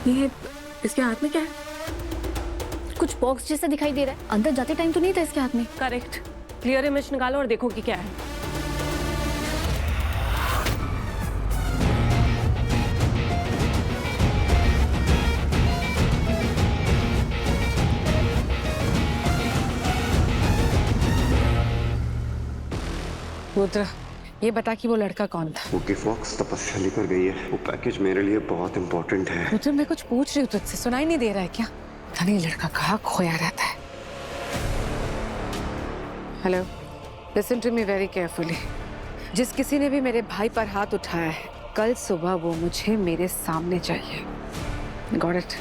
ये इसके हाथ में क्या है? कुछ बॉक्स जैसा दिखाई दे रहा है। अंदर जाते टाइम तो नहीं था इसके हाथ में। करेक्ट। क्लियर इमेज निकालो और देखो कि क्या है। रुद्र, ये बता कि वो लड़का कौन था? वो गिफॉक्स तपस्या लेकर गई है। वो पैकेज मेरे लिए बहुत इंपॉर्टेंट है। रुद्र, मैं कुछ पूछ रही हूँ तुझसे, सुनाई नहीं दे रहा है क्या? पता नहीं लड़का कहाँ खोया रहता है। Hello, listen to me very carefully. जिस किसी ने भी मेरे भाई पर हाथ उठाया है, कल सुबह वो मुझे मेरे सामने चाहिए। Got it?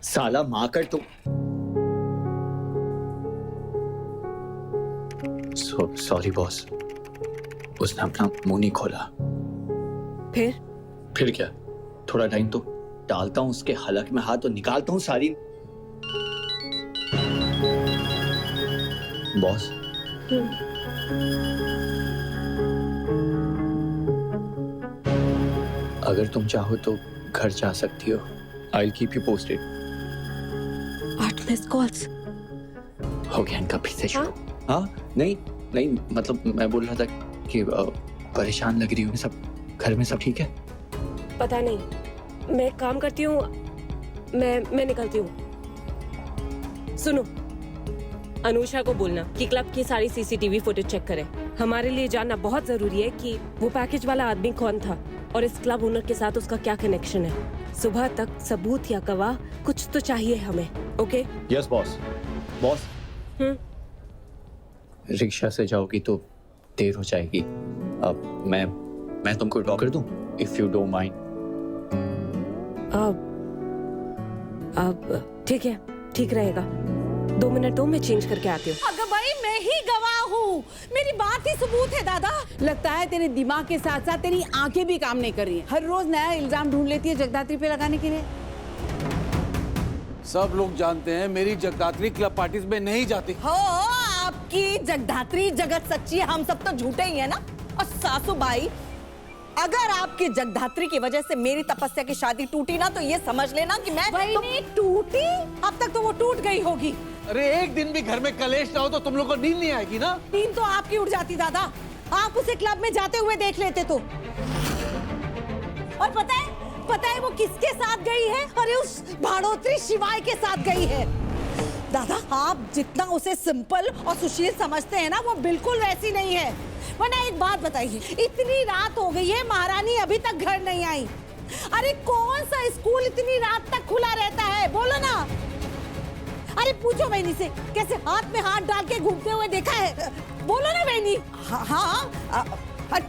साला माँ कर तू। सॉरी बॉस, उसने अपना मुंह नहीं खोला। फिर क्या, थोड़ा टाइम तो डालता हूँ उसके हलक में हाथ और निकालता हूँ सारी। बॉस, अगर तुम चाहो तो घर जा सकती हो। I will keep you posted. 8 miss calls हो गया इनका फिर से शुरू। हाँ नहीं नहीं, मतलब मैं बोल रहा था कि परेशान लग रही हूँ। सब घर में सब ठीक है? पता नहीं, मैं काम करती हूँ। मैं निकलती हूँ। सुनो, अनुषा को बोलना कि क्लब की सारी सीसीटीवी फुटेज चेक करे। हमारे लिए जानना बहुत जरूरी है कि वो पैकेज वाला आदमी कौन था और इस क्लब ओनर के साथ उसका क्या कनेक्शन है। सुबह तक सबूत या गवाह कुछ तो चाहिए हमें। Okay? Yes boss. Boss, rickshaw से जाओगी तो देर हो जाएगी। अब मैं तुमको ड्रॉप कर दूं, इफ यू डोंट माइंड। अब ठीक है, ठीक रहेगा। 2 मिनट दो, मैं चेंज करके आती हूँ। अगर भाई मैं ही गवाह हूँ, मेरी बात ही सबूत है दादा। लगता है तेरे दिमाग के साथ साथ तेरी आंखें भी काम नहीं कर रही हैं। हर रोज नया इल्जाम ढूंढ लेती है जगदात्री पे लगाने के लिए। सब लोग जानते हैं मेरी जगदात्री क्लब पार्टीज में नहीं जाती। हो, आपकी जगदात्री जगत सच्ची है, हम सब तो झूठे ही है ना। और सासू बाई, अगर आपकी जगदात्री की वजह से मेरी तपस्या की शादी टूटी ना, तो ये समझ लेना कि मैं टूटी। अब तक तो वो टूट गई होगी। अरे एक दिन भी घर में कलेश ना हो तो तुम लोग को नींद नहीं आएगी ना? नींद तो आपकी उड़ जाती दादा, आप उसे क्लब में जाते हुए देख लेते तो। और पता है वो किसके साथ गई है? अरे उस भाड़ोत्री शिवाय के साथ गई है। दादा, आप जितना उसे सिंपल और सुशील समझते हैं ना, वो बिल्कुल वैसी नहीं है। वरना एक बात बताइए, इतनी रात हो गई है, महारानी अभी तक घर नहीं आई। अरे कौन सा स्कूल इतनी रात तक खुला रहता है, बोलो ना। अरे पूछो बहनी से, कैसे हाथ में हाथ डाल के घूमते हुए देखा है? बोलो ना बहनी। हाँ,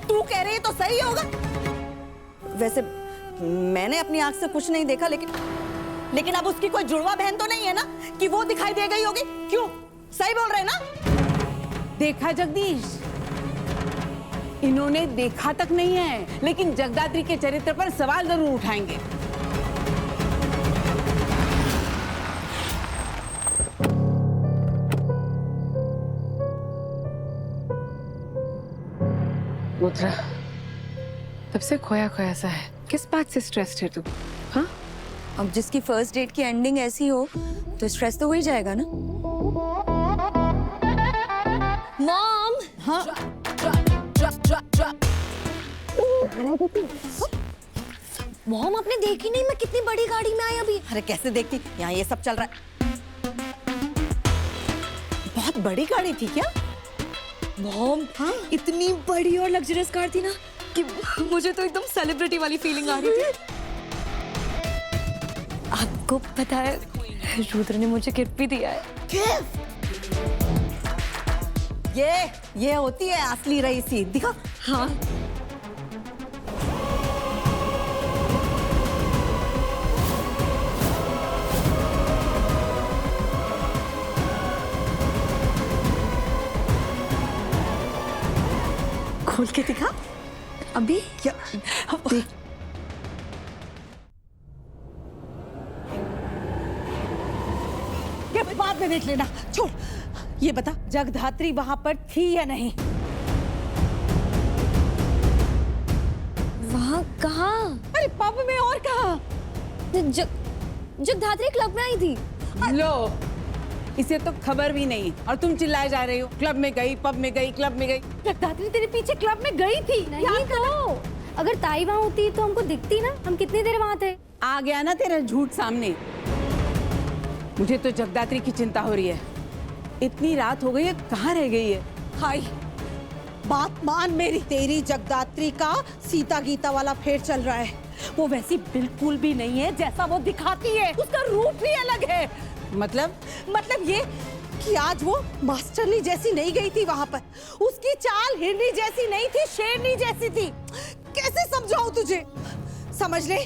तू कह रही है तो सही होगा। वैसे मैंने अपनी आंख से कुछ नहीं देखा, लेकिन अब उसकी कोई जुड़वा बहन तो नहीं है ना कि वो दिखाई दे गई होगी? क्यों, सही बोल रहे ना? देखा जगदीश, इन्होंने देखा तक नहीं है, लेकिन जगदात्री के चरित्र पर सवाल जरूर उठाएंगे। रुद्र, तब से खोया खोया सा है। किस बात से स्ट्रेस्ड है तू? हाँ, अब जिसकी फर्स्ट डेट की एंडिंग ऐसी हो तो स्ट्रेस तो हो ही जाएगा ना। मॉम, हाँ, मॉम आपने देखी नहीं मैं कितनी बड़ी गाड़ी में आई अभी। अरे कैसे देखती, यहाँ ये सब चल रहा है। बहुत बड़ी गाड़ी थी क्या? मॉम, हाँ? इतनी बड़ी और लग्जरियस कार थी ना कि मुझे तो एकदम सेलिब्रिटी वाली फीलिंग आ रही थी। आपको पता है, रुद्र ने मुझे गिफ्ट भी दिया है। गिफ्ट? ये होती है असली रईसी। दिखा। हाँ, खोल के दिखा। अभी क्या? देख, ये बाद में देख लेना, छोड़। ये बता, जगधात्री वहां पर थी या नहीं? जगधात्री क्लब में आई थी। लो, इसे तो खबर भी नहीं और तुम चिल्लाए जा रही हो। क्लब में गई, पब में गई, क्लब में गई। जगदात्री तेरे पीछे क्लब में गई थी। नहीं तो अगर ताई वहाँ होती तो हमको दिखती ना, हम कितनी देर वहाँ थे। आ गया ना तेरा झूठ सामने। मुझे तो जगदात्री की चिंता हो रही है। इतनी रात हो गई है, कहाँ रह गई है? हाय, बात मान मेरी। तेरी जगदात्री का सीता गीता वाला फेर चल रहा है। वो वैसी बिल्कुल भी नहीं है जैसा वो दिखाती है। उसका रूप ही अलग है। मतलब ये कि आज वो मास्टरनी जैसी नहीं गई थी वहां पर। उसकी चाल हिरनी जैसी नहीं थी, शेरनी जैसी थी। कैसे समझाऊं तुझे? समझ ले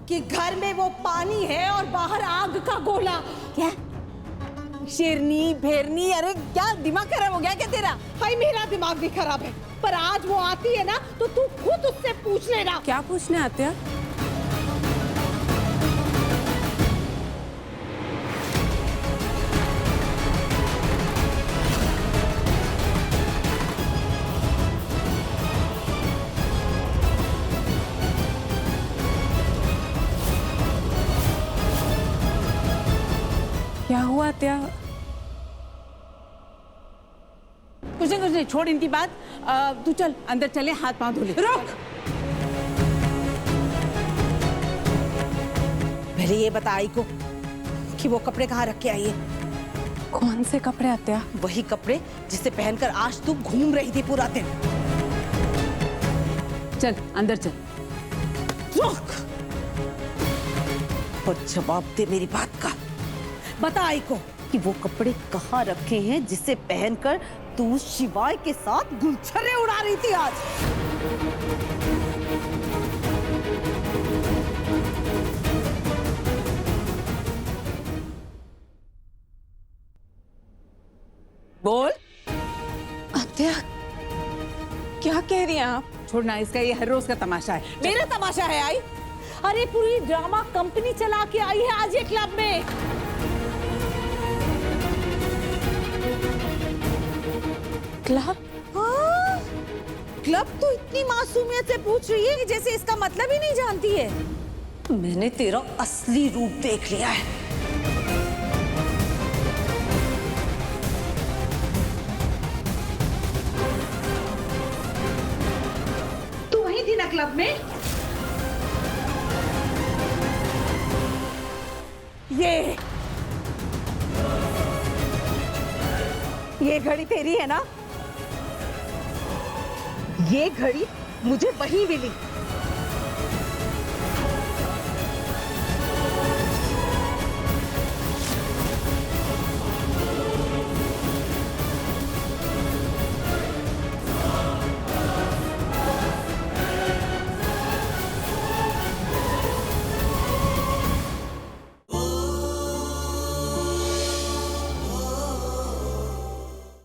कि घर में वो पानी है और बाहर आग का गोला। क्या शेरनी भेरनी? अरे क्या दिमाग खराब हो गया क्या तेरा? हाय, मेरा दिमाग भी खराब है। पर आज वो आती है ना तो तू खुद उससे पूछ लेना। क्या पूछने आते हैं? क्या हुआ त्या? कुछ नहीं, छोड़ इनकी बात। तू चल अंदर चले, हाथ पांव धो ले। रुक, पहले ये बता आई को कि वो कपड़े कहाँ रख के आई है। कौन से कपड़े आत्या? वही कपड़े जिसे पहनकर आज तू घूम रही थी पूरा दिन। चल अंदर चल। रुक और जवाब दे मेरी बात का। बता आई को कि वो कपड़े कहाँ रखे हैं जिसे पहनकर तू शिवाय के साथ गुलछर्रे उड़ा रही थी आज। बोल आत्या, क्या कह रही हैं आप? छोड़ना, इसका ये हर रोज का तमाशा है। मेरा तमाशा है आई? अरे पूरी ड्रामा कंपनी चला के आई है आज ये क्लब में। क्लब? हाँ, क्लब तो इतनी मासूमियत से पूछ रही है कि जैसे इसका मतलब ही नहीं जानती है। मैंने तेरा असली रूप देख लिया है। तू वही थी ना क्लब में? ये घड़ी तेरी है ना? ये घड़ी मुझे वही मिली